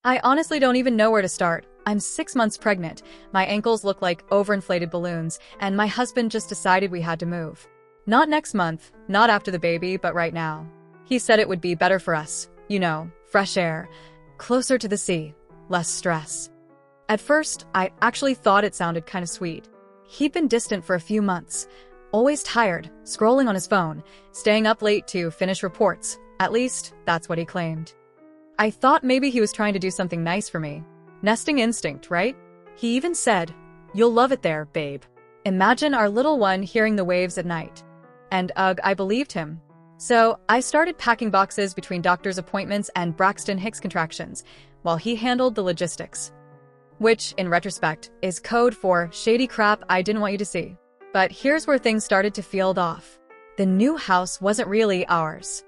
I honestly don't even know where to start. I'm 6 months pregnant, my ankles look like overinflated balloons, and my husband just decided we had to move. Not next month, not after the baby, but right now. He said it would be better for us, fresh air, closer to the sea, less stress. At first, I actually thought it sounded kind of sweet. He'd been distant for a few months, always tired, scrolling on his phone, staying up late to finish reports. At least, that's what he claimed. I thought maybe he was trying to do something nice for me. Nesting instinct, right? He even said, "You'll love it there, babe." Imagine our little one hearing the waves at night. And I believed him. So I started packing boxes between doctor's appointments and Braxton Hicks contractions, while he handled the logistics. Which, in retrospect, is code for shady crap I didn't want you to see. But here's where things started to feel off. The new house wasn't really ours.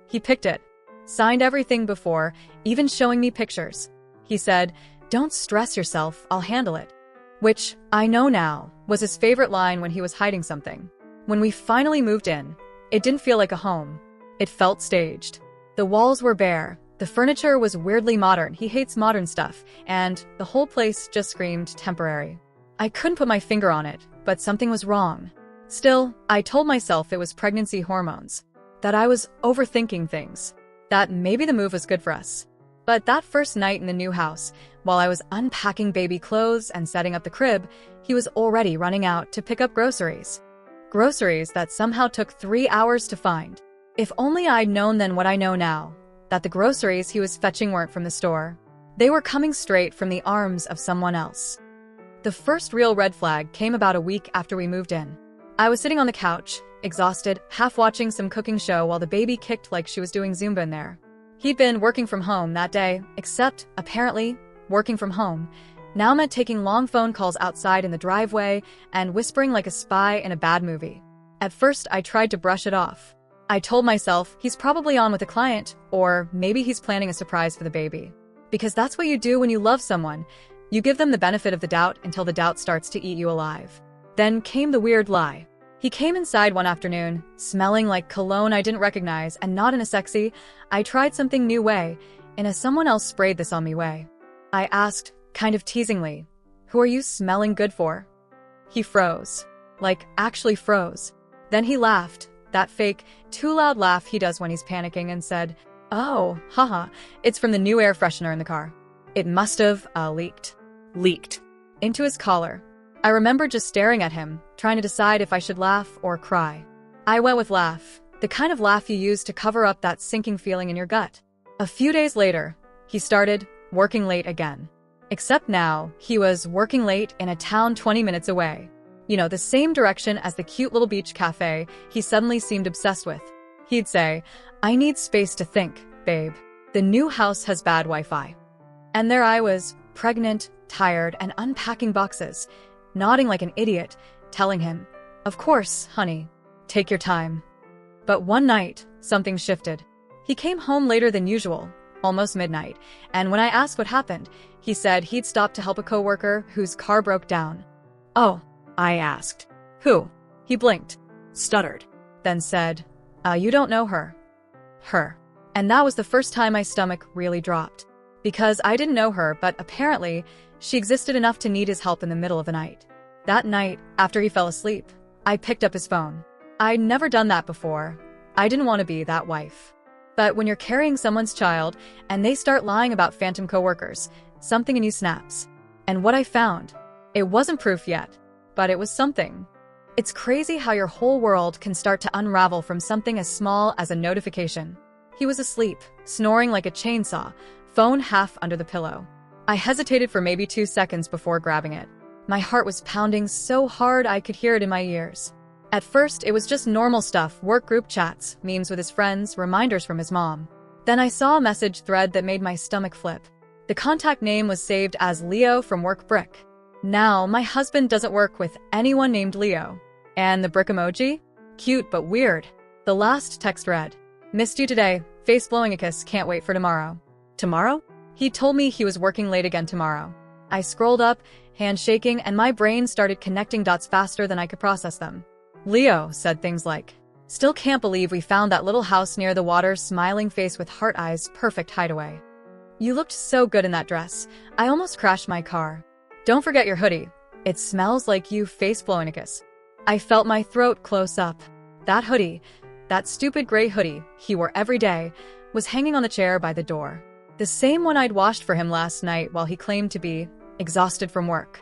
He picked it, signed everything before, even showing me pictures. He said, "Don't stress yourself, I'll handle it." Which, I know now, was his favorite line when he was hiding something. When we finally moved in, it didn't feel like a home. It felt staged. The walls were bare. The furniture was weirdly modern. He hates modern stuff, and the whole place just screamed temporary. I couldn't put my finger on it, but something was wrong. Still, I told myself it was pregnancy hormones, that I was overthinking things, that maybe the move was good for us. But that first night in the new house, while I was unpacking baby clothes and setting up the crib, he was already running out to pick up groceries. Groceries that somehow took 3 hours to find. If only I'd known then what I know now, that the groceries he was fetching weren't from the store. They were coming straight from the arms of someone else. The first real red flag came about a week after we moved in. I was sitting on the couch, exhausted, half watching some cooking show while the baby kicked like she was doing Zumba in there. He'd been working from home that day, except, apparently, working from home now meant taking long phone calls outside in the driveway and whispering like a spy in a bad movie. At first, I tried to brush it off. I told myself he's probably on with a client, or maybe he's planning a surprise for the baby. Because that's what you do when you love someone. You give them the benefit of the doubt until the doubt starts to eat you alive. Then came the weird lie. He came inside one afternoon, smelling like cologne I didn't recognize, and not in a sexy, "I tried something new" way, in a "someone else sprayed this on me" way. I asked, kind of teasingly, "Who are you smelling good for?" He froze. Like, actually froze. Then he laughed, that fake, too loud laugh he does when he's panicking, and said, "Oh, haha, it's from the new air freshener in the car. It must have, leaked." Leaked. Into his collar. I remember just staring at him, trying to decide if I should laugh or cry. I went with laugh, the kind of laugh you use to cover up that sinking feeling in your gut. A few days later, he started working late again. Except now, he was working late in a town 20 minutes away. The same direction as the cute little beach cafe he suddenly seemed obsessed with. He'd say, "I need space to think, babe. The new house has bad Wi-Fi." And there I was, pregnant, tired, and unpacking boxes, nodding like an idiot, telling him, "Of course, honey. Take your time." But one night, something shifted. He came home later than usual, almost midnight, and when I asked what happened, he said he'd stopped to help a coworker whose car broke down. "Oh," I asked. "Who?" He blinked, stuttered, then said, "You don't know her." Her. And that was the first time my stomach really dropped. Because I didn't know her, but apparently, she existed enough to need his help in the middle of the night. That night, after he fell asleep, I picked up his phone. I'd never done that before. I didn't want to be that wife. But when you're carrying someone's child, and they start lying about phantom coworkers, something in you snaps. And what I found, it wasn't proof yet, but it was something. It's crazy how your whole world can start to unravel from something as small as a notification. He was asleep, snoring like a chainsaw, phone half under the pillow. I hesitated for maybe 2 seconds before grabbing it. My heart was pounding so hard I could hear it in my ears. At first, it was just normal stuff, work group chats, memes with his friends, reminders from his mom. Then I saw a message thread that made my stomach flip. The contact name was saved as Leo from Work Brick. Now, my husband doesn't work with anyone named Leo. And the brick emoji? Cute but weird. The last text read, "Missed you today, face blowing a kiss, can't wait for tomorrow." Tomorrow? He told me he was working late again tomorrow. I scrolled up, hand shaking, and my brain started connecting dots faster than I could process them. Leo said things like, "Still can't believe we found that little house near the water, smiling face with heart eyes, perfect hideaway." You looked so good in that dress. I almost crashed my car. Don't forget your hoodie. It smells like you face Floinicus. I felt my throat close up. That hoodie, that stupid gray hoodie he wore every day, was hanging on the chair by the door. The same one I'd washed for him last night while he claimed to be exhausted from work.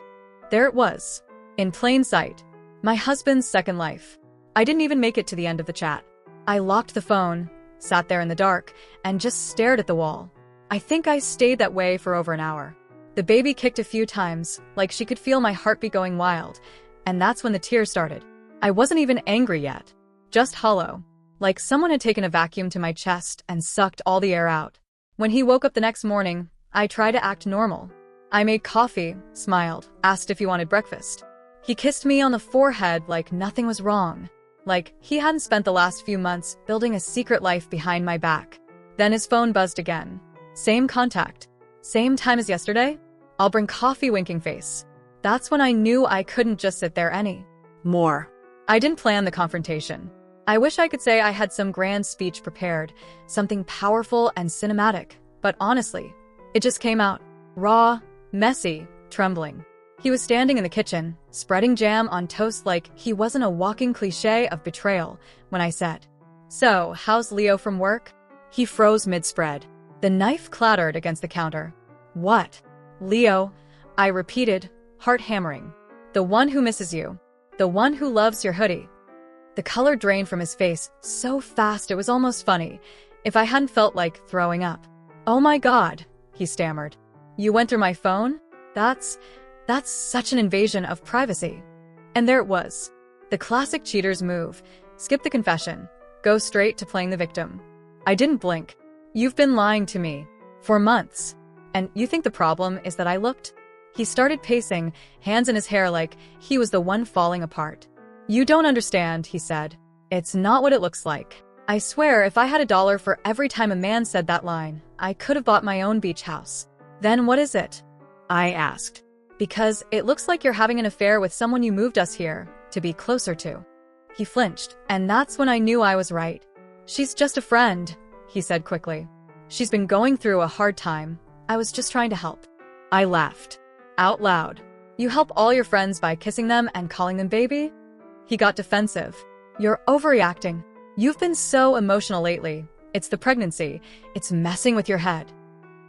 There it was, in plain sight. My husband's second life. I didn't even make it to the end of the chat. I locked the phone, sat there in the dark, and just stared at the wall. I think I stayed that way for over an hour. The baby kicked a few times, like she could feel my heartbeat going wild, and that's when the tears started. I wasn't even angry yet, just hollow, like someone had taken a vacuum to my chest and sucked all the air out. When he woke up the next morning, I tried to act normal. I made coffee, smiled, asked if he wanted breakfast. He kissed me on the forehead like nothing was wrong, like he hadn't spent the last few months building a secret life behind my back. Then his phone buzzed again. Same contact. Same time as yesterday? I'll bring coffee, winking face. That's when I knew I couldn't just sit there any more. I didn't plan the confrontation. I wish I could say I had some grand speech prepared, something powerful and cinematic, but honestly, it just came out. Raw, messy, trembling. He was standing in the kitchen, spreading jam on toast like he wasn't a walking cliché of betrayal when I said, "So, how's Leo from work?" He froze mid-spread. The knife clattered against the counter. What? Leo, I repeated, heart hammering. The one who misses you. The one who loves your hoodie. The color drained from his face so fast it was almost funny, if I hadn't felt like throwing up. Oh my God, he stammered. You went through my phone? That's such an invasion of privacy. And there it was. The classic cheater's move. Skip the confession. Go straight to playing the victim. I didn't blink. You've been lying to me. For months. And you think the problem is that I looked? He started pacing, hands in his hair like he was the one falling apart. You don't understand, he said. It's not what it looks like. I swear if I had $1 for every time a man said that line, I could have bought my own beach house. Then what is it? I asked. Because it looks like you're having an affair with someone you moved us here to be closer to. He flinched, and that's when I knew I was right. She's just a friend, he said quickly. She's been going through a hard time. I was just trying to help. I laughed. Out loud. You help all your friends by kissing them and calling them baby? He got defensive. You're overreacting. You've been so emotional lately. It's the pregnancy. It's messing with your head.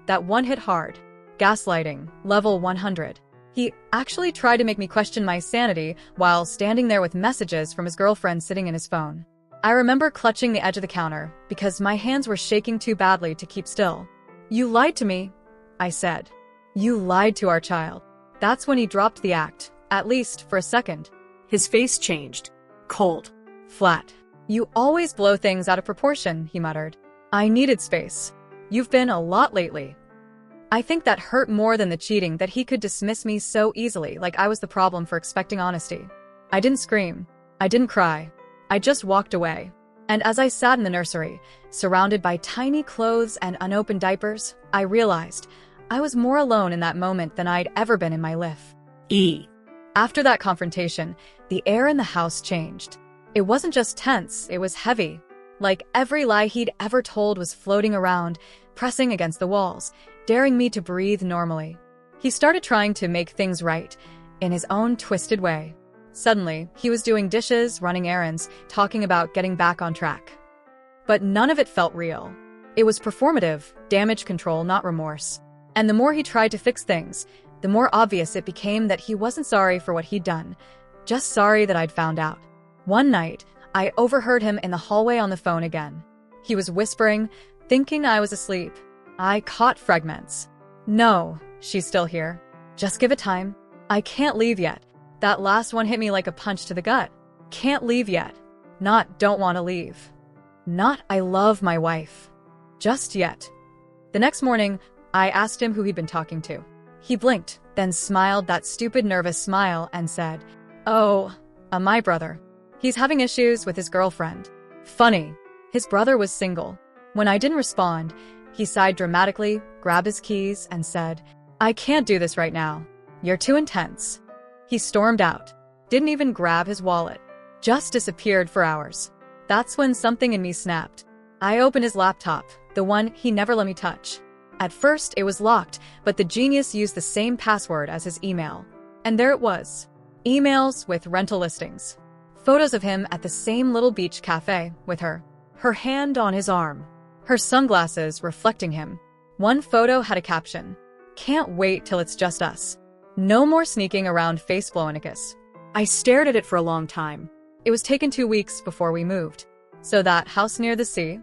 That one hit hard. Gaslighting, level 100. He actually tried to make me question my sanity while standing there with messages from his girlfriend sitting in his phone. I remember clutching the edge of the counter because my hands were shaking too badly to keep still. You lied to me, I said. You lied to our child. That's when he dropped the act, at least for a second. His face changed. Cold. Flat. You always blow things out of proportion, he muttered. I needed space. You've been a lot lately. I think that hurt more than the cheating that he could dismiss me so easily, like I was the problem for expecting honesty. I didn't scream. I didn't cry. I just walked away. And as I sat in the nursery, surrounded by tiny clothes and unopened diapers, I realized I was more alone in that moment than I'd ever been in my life. After that confrontation, the air in the house changed. It wasn't just tense, it was heavy. Like every lie he'd ever told was floating around, pressing against the walls, daring me to breathe normally. He started trying to make things right, in his own twisted way. Suddenly, he was doing dishes, running errands, talking about getting back on track. But none of it felt real. It was performative, damage control, not remorse. And the more he tried to fix things, the more obvious it became that he wasn't sorry for what he'd done, just sorry that I'd found out. One night, I overheard him in the hallway on the phone again. He was whispering, thinking I was asleep. I caught fragments. No, she's still here. Just give it time. I can't leave yet. That last one hit me like a punch to the gut. Can't leave yet. Not don't want to leave. Not I love my wife. Just yet. The next morning, I asked him who he'd been talking to. He blinked, then smiled that stupid nervous smile and said, Oh, my brother. He's having issues with his girlfriend. Funny. His brother was single. When I didn't respond, he sighed dramatically, grabbed his keys, and said, I can't do this right now. You're too intense. He stormed out. Didn't even grab his wallet. Just disappeared for hours. That's when something in me snapped. I opened his laptop, the one he never let me touch. At first, it was locked, but the genius used the same password as his email. And there it was. Emails with rental listings. Photos of him at the same little beach cafe with her hand on his arm, her sunglasses reflecting him. One photo had a caption, "Can't wait till it's just us. No more sneaking around face blowing-icus." I stared at it for a long time. It was taken 2 weeks before we moved. So that house near the sea?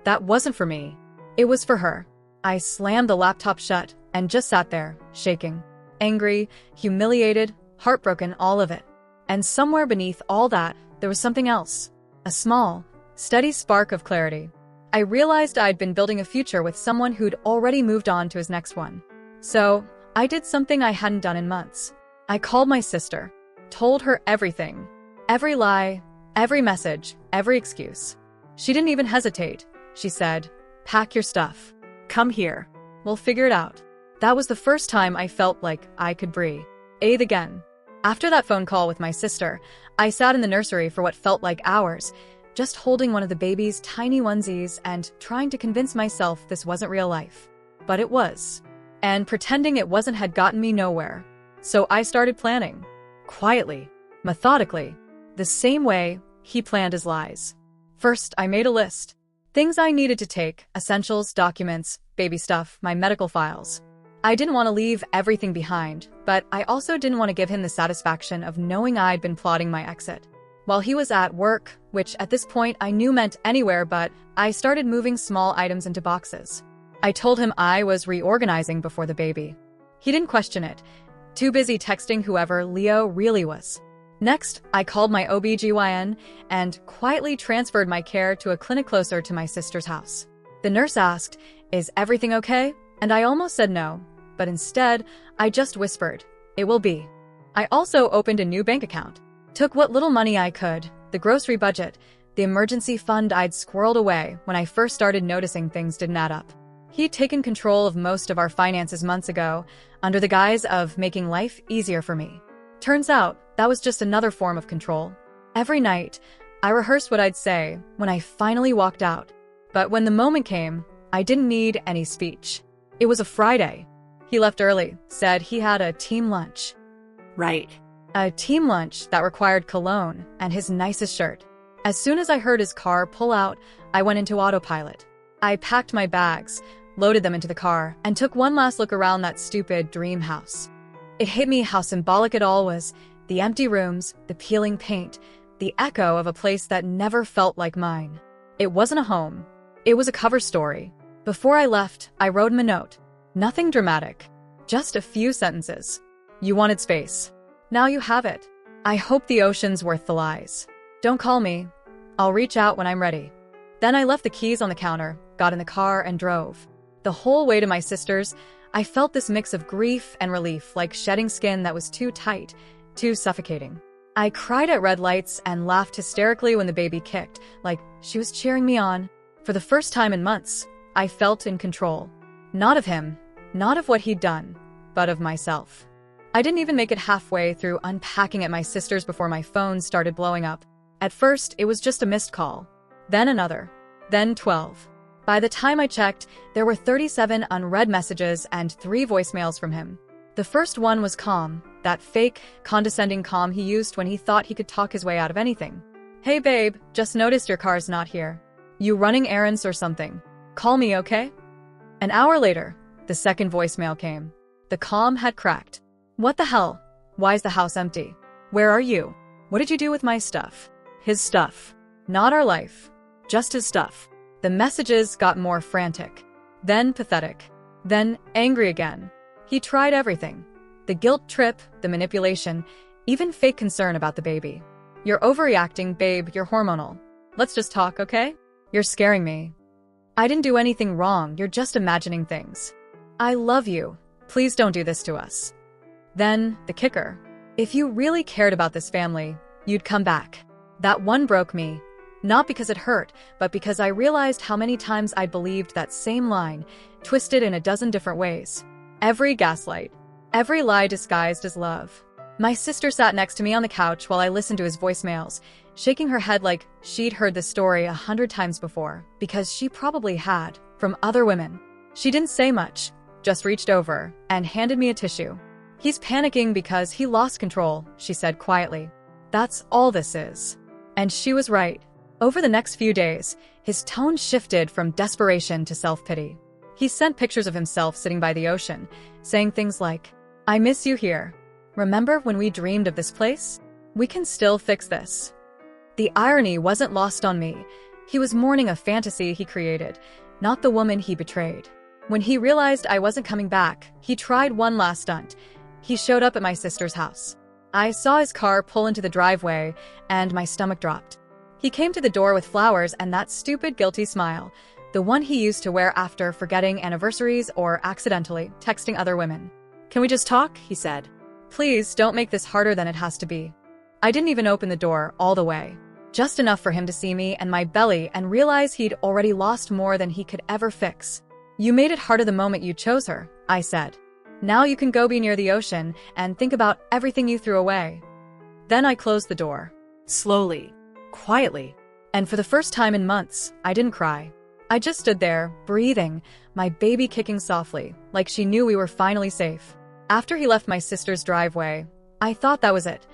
That wasn't for me. It was for her. I slammed the laptop shut and just sat there, shaking. Angry, humiliated, heartbroken, all of it. And somewhere beneath all that, there was something else. A small, steady spark of clarity. I realized I'd been building a future with someone who'd already moved on to his next one. So, I did something I hadn't done in months. I called my sister, told her everything. Every lie, every message, every excuse. She didn't even hesitate. She said, "Pack your stuff. Come here. We'll figure it out." That was the first time I felt like I could breathe again. After that phone call with my sister, I sat in the nursery for what felt like hours, just holding one of the baby's tiny onesies and trying to convince myself this wasn't real life. But it was. And pretending it wasn't had gotten me nowhere. So I started planning. Quietly. Methodically. The same way he planned his lies. First, I made a list. Things I needed to take, essentials, documents, baby stuff, my medical files. I didn't want to leave everything behind, but I also didn't want to give him the satisfaction of knowing I'd been plotting my exit. While he was at work, which at this point I knew meant anywhere, but I started moving small items into boxes. I told him I was reorganizing before the baby. He didn't question it, too busy texting whoever Leo really was. Next, I called my OBGYN and quietly transferred my care to a clinic closer to my sister's house. The nurse asked, "Is everything okay?" And I almost said no, but instead, I just whispered, "It will be." I also opened a new bank account. Took what little money I could, the grocery budget, the emergency fund I'd squirreled away when I first started noticing things didn't add up. He'd taken control of most of our finances months ago, under the guise of making life easier for me. Turns out, that was just another form of control. Every night, I rehearsed what I'd say when I finally walked out. But when the moment came, I didn't need any speech. It was a Friday. He left early, said he had a team lunch. Right. A team lunch that required cologne and his nicest shirt. As soon as I heard his car pull out, I went into autopilot. I packed my bags, loaded them into the car, and took one last look around that stupid dream house. It hit me how symbolic it all was. The empty rooms, the peeling paint, the echo of a place that never felt like mine. It wasn't a home. It was a cover story. Before I left, I wrote him a note. Nothing dramatic. Just a few sentences. "You wanted space. Now you have it. I hope the ocean's worth the lies. Don't call me. I'll reach out when I'm ready." Then I left the keys on the counter, got in the car, and drove. The whole way to my sister's, I felt this mix of grief and relief, like shedding skin that was too tight, too suffocating. I cried at red lights and laughed hysterically when the baby kicked, like she was cheering me on. For the first time in months, I felt in control. Not of him, not of what he'd done, but of myself. I didn't even make it halfway through unpacking at my sister's before my phone started blowing up. At first, it was just a missed call. Then another. Then 12. By the time I checked, there were 37 unread messages and 3 voicemails from him. The first one was calm, that fake, condescending calm he used when he thought he could talk his way out of anything. "Hey babe, just noticed your car's not here. You running errands or something? Call me, okay?" An hour later, the second voicemail came. The calm had cracked. "What the hell? Why's the house empty? Where are you? What did you do with my stuff?" His stuff. Not our life. Just his stuff. The messages got more frantic. Then pathetic. Then angry again. He tried everything. The guilt trip, the manipulation, even fake concern about the baby. "You're overreacting, babe, you're hormonal. Let's just talk, okay? You're scaring me. I didn't do anything wrong, you're just imagining things. I love you. Please don't do this to us." Then, the kicker. "If you really cared about this family, you'd come back." That one broke me. Not because it hurt, but because I realized how many times I'd believed that same line, twisted in a dozen different ways. Every gaslight. Every lie disguised as love. My sister sat next to me on the couch while I listened to his voicemails, shaking her head like she'd heard the story 100 times before, because she probably had, from other women. She didn't say much, just reached over and handed me a tissue. "He's panicking because he lost control," she said quietly. "That's all this is." And she was right. Over the next few days, his tone shifted from desperation to self-pity. He sent pictures of himself sitting by the ocean, saying things like, "I miss you here. Remember when we dreamed of this place? We can still fix this." The irony wasn't lost on me. He was mourning a fantasy he created, not the woman he betrayed. When he realized I wasn't coming back, he tried one last stunt. He showed up at my sister's house. I saw his car pull into the driveway, and my stomach dropped. He came to the door with flowers and that stupid, guilty smile, the one he used to wear after forgetting anniversaries or accidentally texting other women. "Can we just talk?" he said. "Please don't make this harder than it has to be." I didn't even open the door all the way. Just enough for him to see me and my belly and realize he'd already lost more than he could ever fix. "You made it harder the moment you chose her," I said. "Now you can go be near the ocean and think about everything you threw away." Then I closed the door. Slowly. Quietly. And for the first time in months, I didn't cry. I just stood there, breathing, my baby kicking softly, like she knew we were finally safe. After he left my sister's driveway, I thought that was it,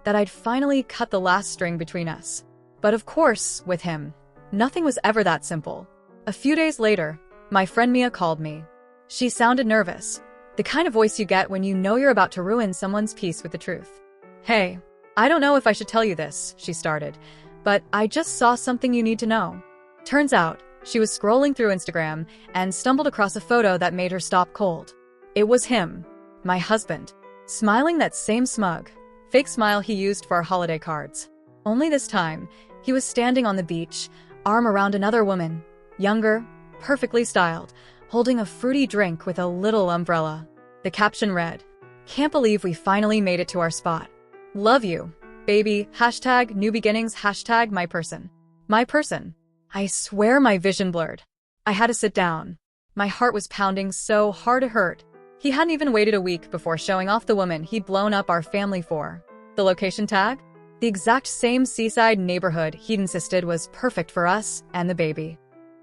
that I'd finally cut the last string between us. But of course, with him, nothing was ever that simple. A few days later, my friend Mia called me. She sounded nervous, the kind of voice you get when you know you're about to ruin someone's peace with the truth. "Hey, I don't know if I should tell you this," she started, "but I just saw something you need to know." Turns out, she was scrolling through Instagram and stumbled across a photo that made her stop cold. It was him, my husband, smiling that same smug, fake smile he used for our holiday cards. Only this time, he was standing on the beach, arm around another woman, younger, perfectly styled, holding a fruity drink with a little umbrella. The caption read, "Can't believe we finally made it to our spot. Love you, baby, hashtag new beginnings, hashtag my person." My person. I swear my vision blurred. I had to sit down. My heart was pounding so hard it hurt. He hadn't even waited a week before showing off the woman he'd blown up our family for. The location tag? The exact same seaside neighborhood he'd insisted was perfect for us and the baby.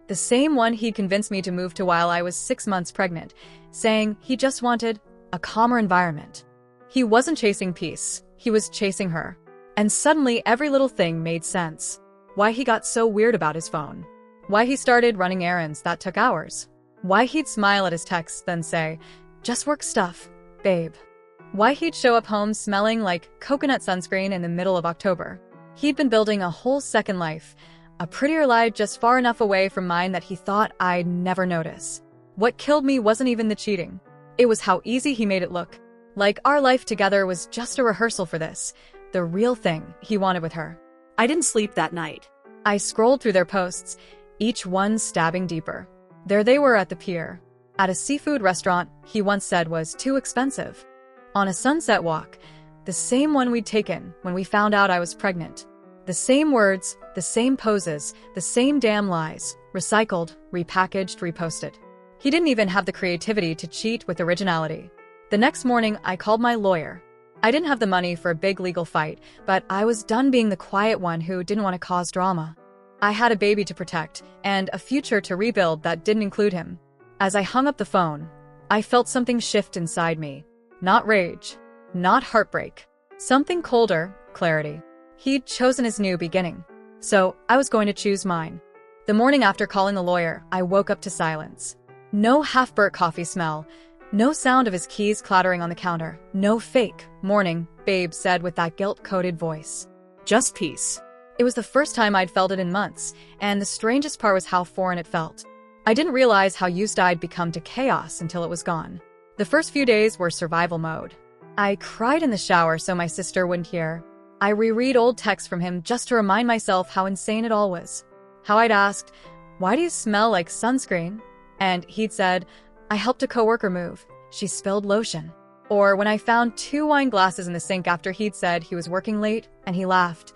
The same one he'd convinced me to move to while I was 6 months pregnant, saying he just wanted a calmer environment. He wasn't chasing peace, he was chasing her. And suddenly every little thing made sense. Why he got so weird about his phone. Why he started running errands that took hours. Why he'd smile at his texts then say, "Just work stuff, babe." Why he'd show up home smelling like coconut sunscreen in the middle of October. He'd been building a whole second life, a prettier life just far enough away from mine that he thought I'd never notice. What killed me wasn't even the cheating. It was how easy he made it look. Like our life together was just a rehearsal for this, the real thing he wanted with her. I didn't sleep that night. I scrolled through their posts, each one stabbing deeper. There they were at the pier. At a seafood restaurant he once said was too expensive. On a sunset walk, the same one we'd taken when we found out I was pregnant. The same words, the same poses, the same damn lies, recycled, repackaged, reposted. He didn't even have the creativity to cheat with originality. The next morning, I called my lawyer. I didn't have the money for a big legal fight, but I was done being the quiet one who didn't want to cause drama. I had a baby to protect, and a future to rebuild that didn't include him. As I hung up the phone, I felt something shift inside me. Not rage, not heartbreak. Something colder, clarity. He'd chosen his new beginning. So, I was going to choose mine. The morning after calling the lawyer, I woke up to silence. No half-burnt coffee smell. No sound of his keys clattering on the counter. No fake, "Morning," babe said with that guilt-coated voice. Just peace. It was the first time I'd felt it in months, and the strangest part was how foreign it felt. I didn't realize how used I'd become to chaos until it was gone. The first few days were survival mode. I cried in the shower so my sister wouldn't hear. I reread old texts from him just to remind myself how insane it all was. How I'd asked, "Why do you smell like sunscreen?" And he'd said, "I helped a coworker move. She spilled lotion." Or when I found 2 wine glasses in the sink after he'd said he was working late, and he laughed,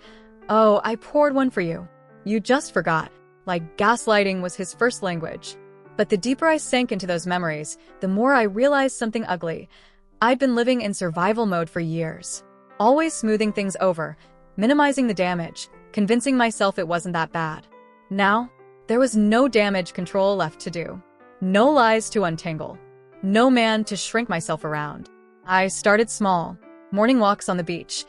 "Oh, I poured one for you. You just forgot." Like gaslighting was his first language. But the deeper I sank into those memories, the more I realized something ugly. I'd been living in survival mode for years. Always smoothing things over, minimizing the damage, convincing myself it wasn't that bad. Now, there was no damage control left to do. No lies to untangle. No man to shrink myself around. I started small. Morning walks on the beach.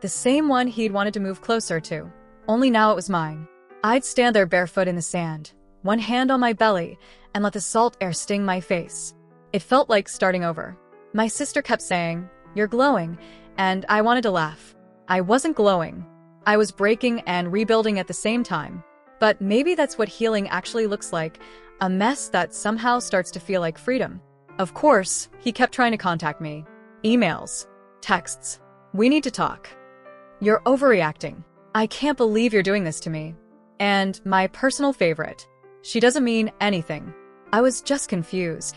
The same one he'd wanted to move closer to. Only now it was mine. I'd stand there barefoot in the sand, one hand on my belly, and let the salt air sting my face. It felt like starting over. My sister kept saying, "You're glowing," and I wanted to laugh. I wasn't glowing. I was breaking and rebuilding at the same time. But maybe that's what healing actually looks like, a mess that somehow starts to feel like freedom. Of course, he kept trying to contact me. Emails, texts. "We need to talk. You're overreacting. I can't believe you're doing this to me." And my personal favorite, "She doesn't mean anything." I was just confused.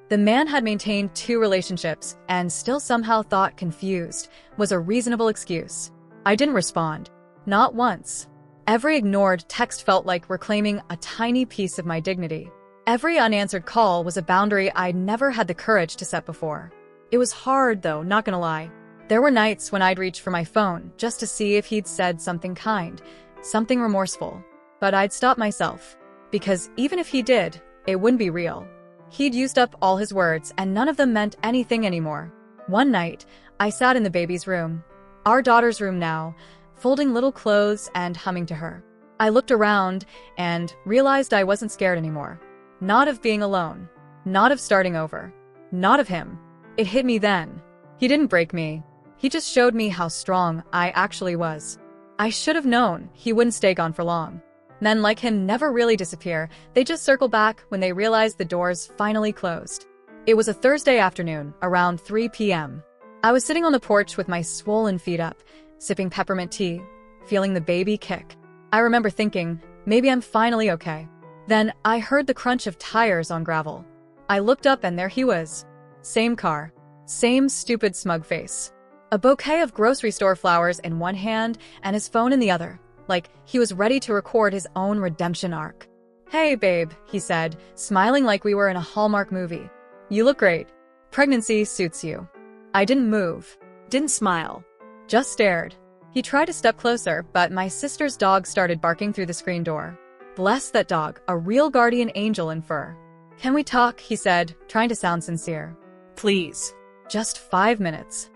The man had maintained 2 relationships and still somehow thought confused was a reasonable excuse. I didn't respond. Not once. Every ignored text felt like reclaiming a tiny piece of my dignity. Every unanswered call was a boundary I'd never had the courage to set before. It was hard, though, not gonna lie. There were nights when I'd reach for my phone just to see if he'd said something kind, something remorseful. But I'd stop myself. Because even if he did, it wouldn't be real. He'd used up all his words, and none of them meant anything anymore. One night, I sat in the baby's room, our daughter's room now, folding little clothes and humming to her. I looked around and realized I wasn't scared anymore. Not of being alone. Not of starting over. Not of him. It hit me then. He didn't break me. He just showed me how strong I actually was. I should have known he wouldn't stay gone for long. Men like him never really disappear. They just circle back when they realize the doors finally closed. It was a Thursday afternoon, around 3 p.m. I was sitting on the porch with my swollen feet up, sipping peppermint tea, feeling the baby kick. I remember thinking, maybe I'm finally okay. Then I heard the crunch of tires on gravel. I looked up and there he was. Same car. Same stupid smug face. A bouquet of grocery store flowers in one hand and his phone in the other. Like he was ready to record his own redemption arc. "Hey, babe," he said, smiling like we were in a Hallmark movie. "You look great. Pregnancy suits you." I didn't move, didn't smile, just stared. He tried to step closer, but my sister's dog started barking through the screen door. Bless that dog, a real guardian angel in fur. "Can we talk?" he said, trying to sound sincere. "Please." Just 5 minutes.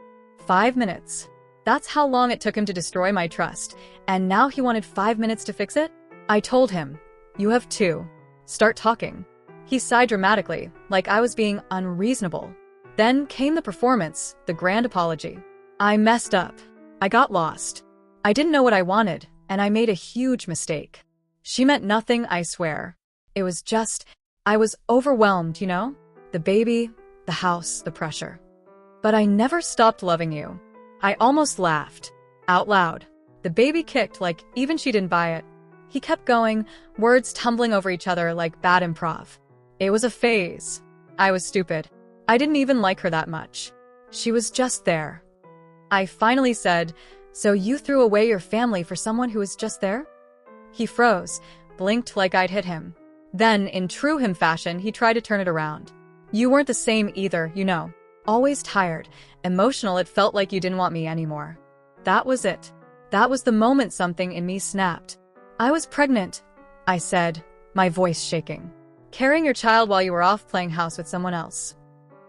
5 minutes. That's how long it took him to destroy my trust, and now he wanted 5 minutes to fix it? I told him, "You have 2. Start talking." He sighed dramatically, like I was being unreasonable. Then came the performance, the grand apology. I messed up. I got lost. I didn't know what I wanted, and I made a huge mistake. She meant nothing, I swear. It was just, I was overwhelmed, you know? The baby, the house, the pressure. But I never stopped loving you. I almost laughed. Out loud. The baby kicked like even she didn't buy it. He kept going, words tumbling over each other like bad improv. It was a phase. I was stupid. I didn't even like her that much. She was just there. I finally said, "So you threw away your family for someone who was just there?" He froze, blinked like I'd hit him. Then, in true him fashion, he tried to turn it around. "You weren't the same either, you know. Always tired, emotional. It felt like you didn't want me anymore." That was it. That was the moment something in me snapped. "I was pregnant," I said, my voice shaking. "Carrying your child while you were off playing house with someone else."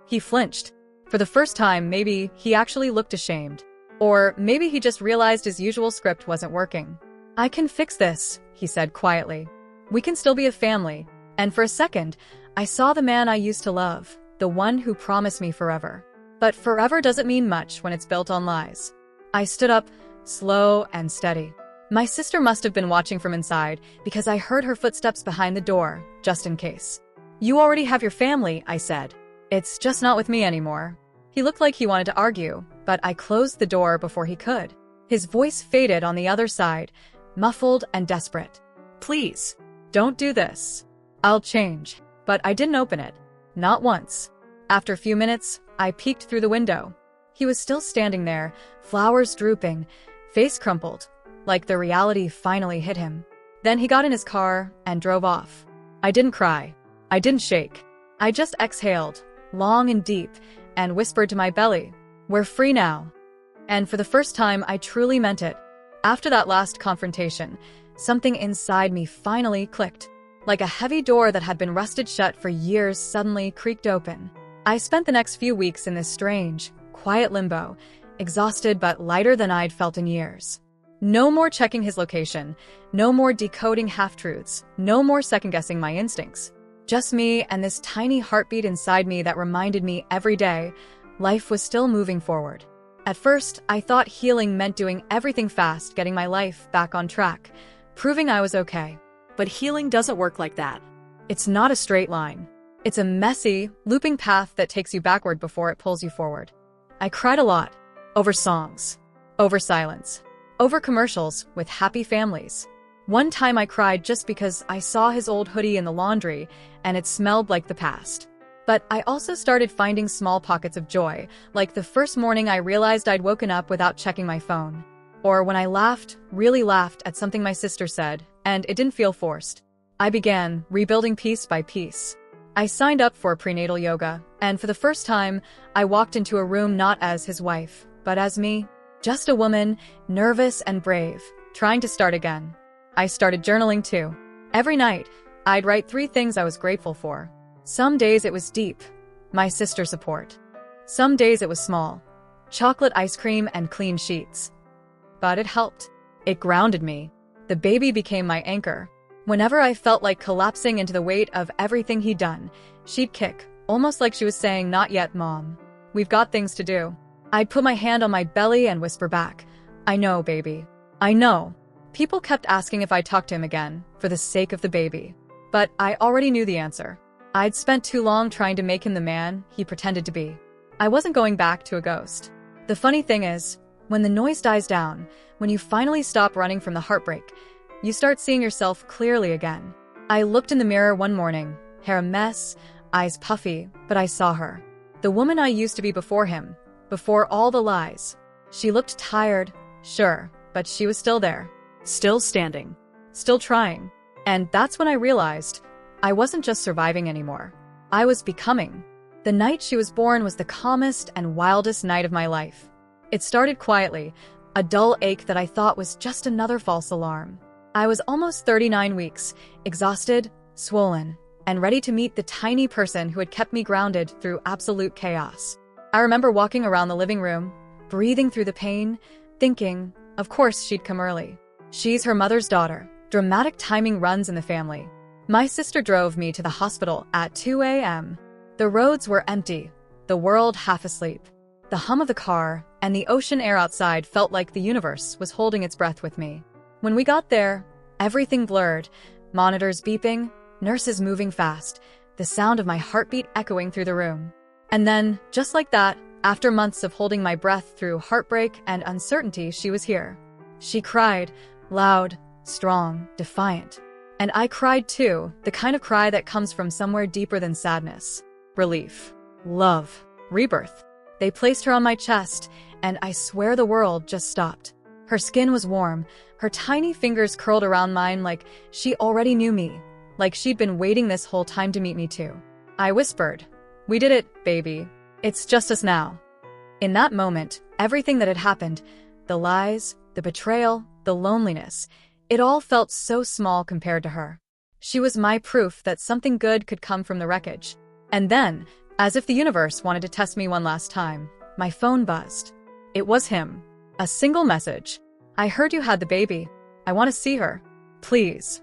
He flinched. For the first time, maybe he actually looked ashamed. Or maybe he just realized his usual script wasn't working. "I can fix this," he said quietly. "We can still be a family." And for a second, I saw the man I used to love, the one who promised me forever. But forever doesn't mean much when it's built on lies. I stood up, slow and steady. My sister must have been watching from inside because I heard her footsteps behind the door, just in case. "You already have your family," I said. "It's just not with me anymore." He looked like he wanted to argue, but I closed the door before he could. His voice faded on the other side, muffled and desperate. "Please, don't do this. I'll change." But I didn't open it. Not once. After a few minutes, I peeked through the window. He was still standing there, flowers drooping, face crumpled, like the reality finally hit him. Then he got in his car and drove off. I didn't cry. I didn't shake. I just exhaled, long and deep, and whispered to my belly, "We're free now." And for the first time, I truly meant it. After that last confrontation, something inside me finally clicked. Like a heavy door that had been rusted shut for years suddenly creaked open. I spent the next few weeks in this strange, quiet limbo, exhausted but lighter than I'd felt in years. No more checking his location, no more decoding half-truths, no more second-guessing my instincts. Just me and this tiny heartbeat inside me that reminded me every day life was still moving forward. At first, I thought healing meant doing everything fast, getting my life back on track, proving I was okay. But healing doesn't work like that. It's not a straight line. It's a messy, looping path that takes you backward before it pulls you forward. I cried a lot. Over songs. Over silence. Over commercials with happy families. One time I cried just because I saw his old hoodie in the laundry and it smelled like the past. But I also started finding small pockets of joy, like the first morning I realized I'd woken up without checking my phone. Or when I laughed, really laughed at something my sister said, and it didn't feel forced. I began rebuilding piece by piece. I signed up for prenatal yoga, and for the first time, I walked into a room not as his wife, but as me. Just a woman, nervous and brave, trying to start again. I started journaling too. Every night, I'd write 3 things I was grateful for. Some days it was deep, my sister's support. Some days it was small, chocolate ice cream and clean sheets. But it helped. It grounded me. The baby became my anchor. Whenever I felt like collapsing into the weight of everything he'd done, she'd kick, almost like she was saying, "Not yet, Mom. We've got things to do." I'd put my hand on my belly and whisper back, "I know, baby. I know." People kept asking if I'd talk to him again, for the sake of the baby. But I already knew the answer. I'd spent too long trying to make him the man he pretended to be. I wasn't going back to a ghost. The funny thing is, when the noise dies down, when you finally stop running from the heartbreak, you start seeing yourself clearly again. I looked in the mirror one morning, hair a mess, eyes puffy, but I saw her. The woman I used to be before him, before all the lies. She looked tired, sure, but she was still there. Still standing. Still trying. And that's when I realized I wasn't just surviving anymore. I was becoming. The night she was born was the calmest and wildest night of my life. It started quietly, a dull ache that I thought was just another false alarm. I was almost 39 weeks, exhausted, swollen, and ready to meet the tiny person who had kept me grounded through absolute chaos. I remember walking around the living room, breathing through the pain, thinking, of course she'd come early. She's her mother's daughter. Dramatic timing runs in the family. My sister drove me to the hospital at 2 a.m. The roads were empty, the world half asleep. The hum of the car and the ocean air outside felt like the universe was holding its breath with me. When we got there, everything blurred, monitors beeping, nurses moving fast, the sound of my heartbeat echoing through the room. And then, just like that, after months of holding my breath through heartbreak and uncertainty, she was here. She cried, loud, strong, defiant. And I cried too, the kind of cry that comes from somewhere deeper than sadness. Relief. Love. Rebirth. They placed her on my chest, and I swear the world just stopped. Her skin was warm, her tiny fingers curled around mine like she already knew me, like she'd been waiting this whole time to meet me too. I whispered, "We did it, baby. It's just us now." In that moment, everything that had happened, the lies, the betrayal, the loneliness, it all felt so small compared to her. She was my proof that something good could come from the wreckage. And then, as if the universe wanted to test me one last time, my phone buzzed. It was him. A single message. "I heard you had the baby. I want to see her. Please."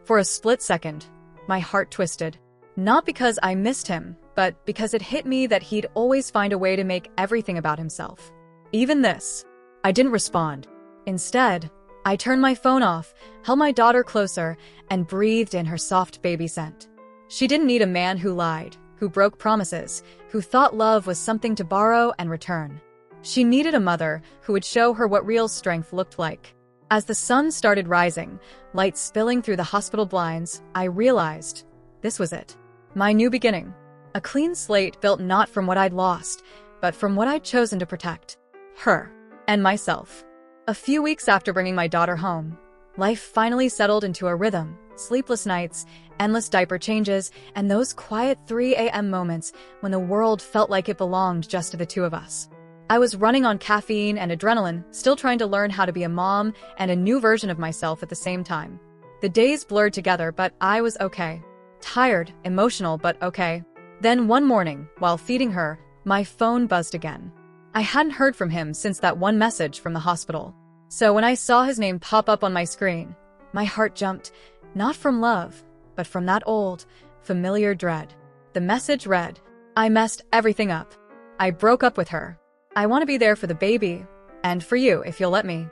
For a split second, my heart twisted. Not because I missed him, but because it hit me that he'd always find a way to make everything about himself. Even this. I didn't respond. Instead, I turned my phone off, held my daughter closer, and breathed in her soft baby scent. She didn't need a man who lied, who broke promises, who thought love was something to borrow and return. She needed a mother who would show her what real strength looked like. As the sun started rising, light spilling through the hospital blinds, I realized this was it. My new beginning. A clean slate built not from what I'd lost, but from what I'd chosen to protect. Her. And myself. A few weeks after bringing my daughter home, life finally settled into a rhythm, sleepless nights, endless diaper changes, and those quiet 3 a.m. moments when the world felt like it belonged just to the two of us. I was running on caffeine and adrenaline, still trying to learn how to be a mom and a new version of myself at the same time. The days blurred together, but I was okay. Tired, emotional, but okay. Then one morning, while feeding her, my phone buzzed again. I hadn't heard from him since that one message from the hospital. So when I saw his name pop up on my screen, my heart jumped, not from love, but from that old, familiar dread. The message read, "I messed everything up. I broke up with her. I want to be there for the baby, and for you if you'll let me."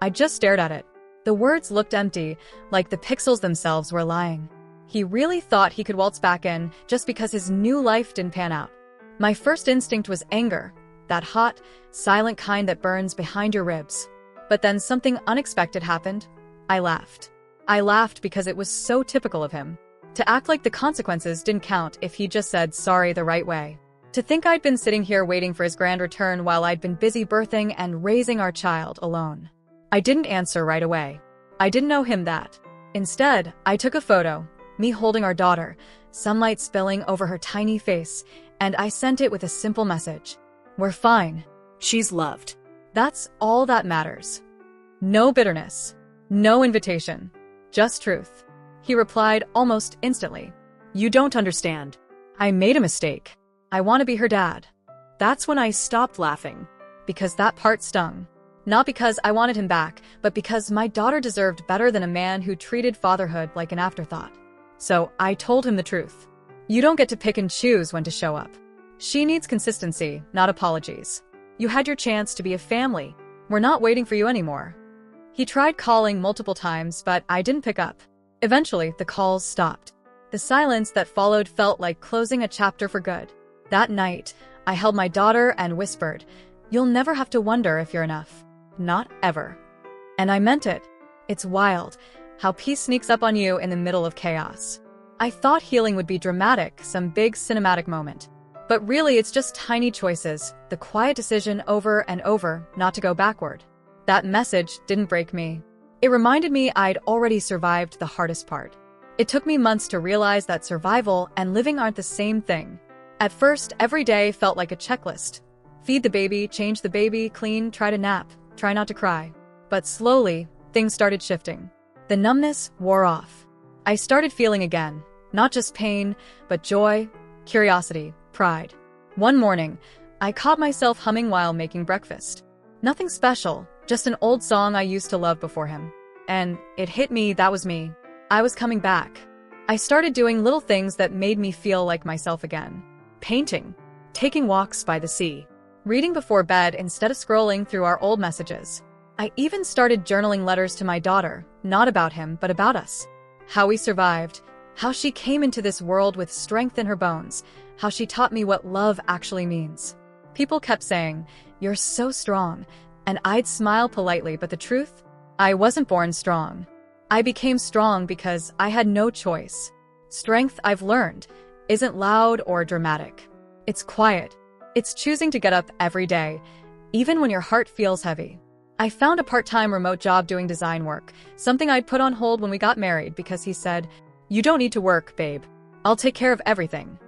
I just stared at it. The words looked empty, like the pixels themselves were lying. He really thought he could waltz back in just because his new life didn't pan out. My first instinct was anger, that hot, silent kind that burns behind your ribs. But then something unexpected happened. I laughed. I laughed because it was so typical of him. To act like the consequences didn't count if he just said sorry the right way. To think I'd been sitting here waiting for his grand return while I'd been busy birthing and raising our child alone. I didn't answer right away. I didn't know him that. Instead, I took a photo, me holding our daughter, sunlight spilling over her tiny face, and I sent it with a simple message. "We're fine. She's loved." That's all that matters. No bitterness. No invitation. Just truth. He replied almost instantly. "You don't understand. I made a mistake. I want to be her dad." That's when I stopped laughing. Because that part stung. Not because I wanted him back, but because my daughter deserved better than a man who treated fatherhood like an afterthought. So I told him the truth. You don't get to pick and choose when to show up. She needs consistency, not apologies. You had your chance to be a family. We're not waiting for you anymore. He tried calling multiple times, but I didn't pick up. Eventually, the calls stopped. The silence that followed felt like closing a chapter for good. That night, I held my daughter and whispered, "You'll never have to wonder if you're enough. Not ever." And I meant it. It's wild how peace sneaks up on you in the middle of chaos. I thought healing would be dramatic, some big cinematic moment. But really, it's just tiny choices, the quiet decision over and over not to go backward. That message didn't break me. It reminded me I'd already survived the hardest part. It took me months to realize that survival and living aren't the same thing. At first, every day felt like a checklist. Feed the baby, change the baby, clean, try to nap, try not to cry. But slowly, things started shifting. The numbness wore off. I started feeling again, not just pain, but joy, curiosity, pride. One morning, I caught myself humming while making breakfast. Nothing special, just an old song I used to love before him. And it hit me that was me. I was coming back. I started doing little things that made me feel like myself again. Painting, taking walks by the sea, reading before bed instead of scrolling through our old messages. I even started journaling letters to my daughter, not about him, but about us. How we survived, how she came into this world with strength in her bones, how she taught me what love actually means. People kept saying, "You're so strong," and I'd smile politely, but the truth? I wasn't born strong. I became strong because I had no choice. Strength, I've learned, isn't loud or dramatic. It's quiet. It's choosing to get up every day, even when your heart feels heavy. I found a part-time remote job doing design work, something I'd put on hold when we got married because he said, "You don't need to work, babe. I'll take care of everything."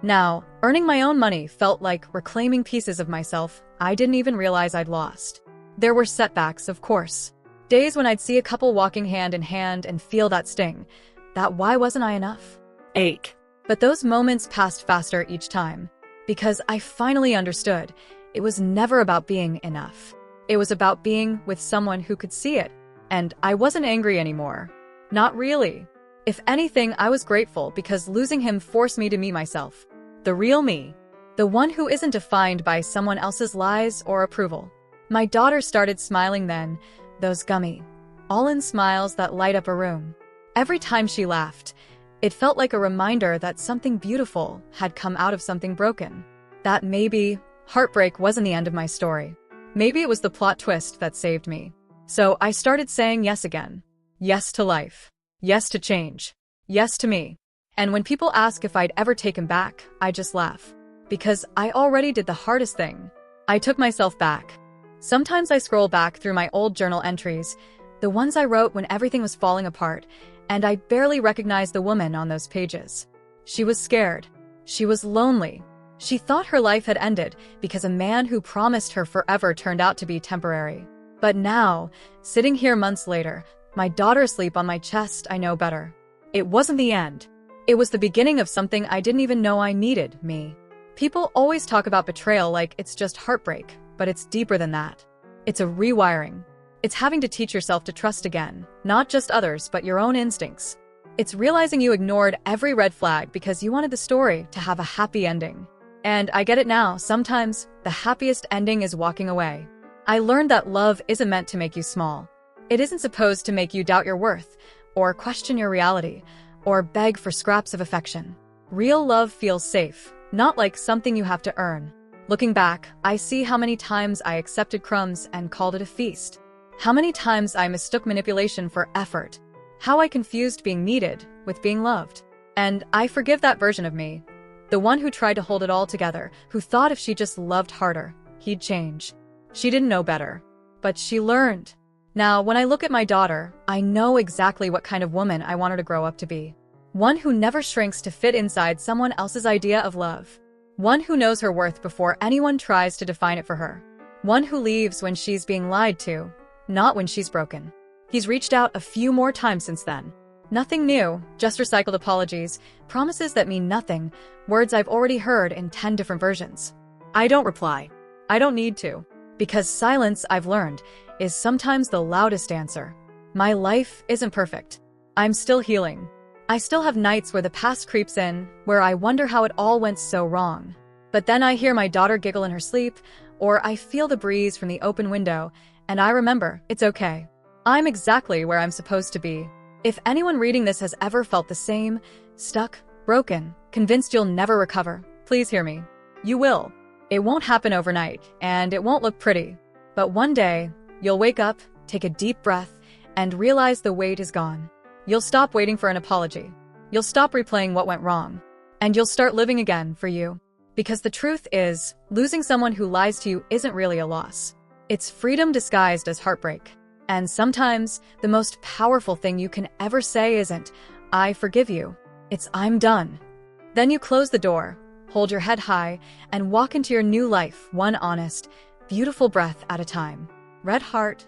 Now, earning my own money felt like reclaiming pieces of myself I didn't even realize I'd lost. There were setbacks, of course. Days when I'd see a couple walking hand in hand and feel that sting, that why wasn't I enough? Ache. But those moments passed faster each time, because I finally understood it was never about being enough. It was about being with someone who could see it, and I wasn't angry anymore. Not really. If anything, I was grateful because losing him forced me to meet myself. The real me. The one who isn't defined by someone else's lies or approval. My daughter started smiling then, those gummy, all-in smiles that light up a room. Every time she laughed, it felt like a reminder that something beautiful had come out of something broken. That maybe heartbreak wasn't the end of my story. Maybe it was the plot twist that saved me. So I started saying yes again. Yes to life. Yes to change. Yes to me. And when people ask if I'd ever take him back, I just laugh. Because I already did the hardest thing. I took myself back. Sometimes I scroll back through my old journal entries, the ones I wrote when everything was falling apart, and I barely recognize the woman on those pages. She was scared. She was lonely. She thought her life had ended because a man who promised her forever turned out to be temporary. But now, sitting here months later, My daughter asleep on my chest, I know better. It wasn't the end. It was the beginning of something I didn't even know I needed, me. People always talk about betrayal like it's just heartbreak, but it's deeper than that. It's a rewiring. It's having to teach yourself to trust again, not just others, but your own instincts. It's realizing you ignored every red flag because you wanted the story to have a happy ending. And I get it now, sometimes the happiest ending is walking away. I learned that love isn't meant to make you small. It isn't supposed to make you doubt your worth, or question your reality, or beg for scraps of affection. Real love feels safe, not like something you have to earn. Looking back, I see how many times I accepted crumbs and called it a feast. How many times I mistook manipulation for effort. How I confused being needed with being loved. And I forgive that version of me. The one who tried to hold it all together, who thought if she just loved harder, he'd change. She didn't know better. But she learned. Now, when I look at my daughter, I know exactly what kind of woman I want her to grow up to be. One who never shrinks to fit inside someone else's idea of love. One who knows her worth before anyone tries to define it for her. One who leaves when she's being lied to, not when she's broken. He's reached out a few more times since then. Nothing new, just recycled apologies, promises that mean nothing, words I've already heard in 10 different versions. I don't reply. I don't need to. Because silence, I've learned, is sometimes the loudest answer. My life isn't perfect. I'm still healing. I still have nights where the past creeps in, where I wonder how it all went so wrong. But then I hear my daughter giggle in her sleep, or I feel the breeze from the open window, and I remember, it's okay. I'm exactly where I'm supposed to be. If anyone reading this has ever felt the same, stuck, broken, convinced you'll never recover, please hear me. You will. It won't happen overnight, and it won't look pretty. But one day, you'll wake up, take a deep breath, and realize the weight is gone. You'll stop waiting for an apology. You'll stop replaying what went wrong. And you'll start living again for you. Because the truth is, losing someone who lies to you isn't really a loss. It's freedom disguised as heartbreak. And sometimes, the most powerful thing you can ever say isn't, I forgive you. It's, I'm done. Then you close the door, hold your head high, and walk into your new life, one honest, beautiful breath at a time. Red Heart,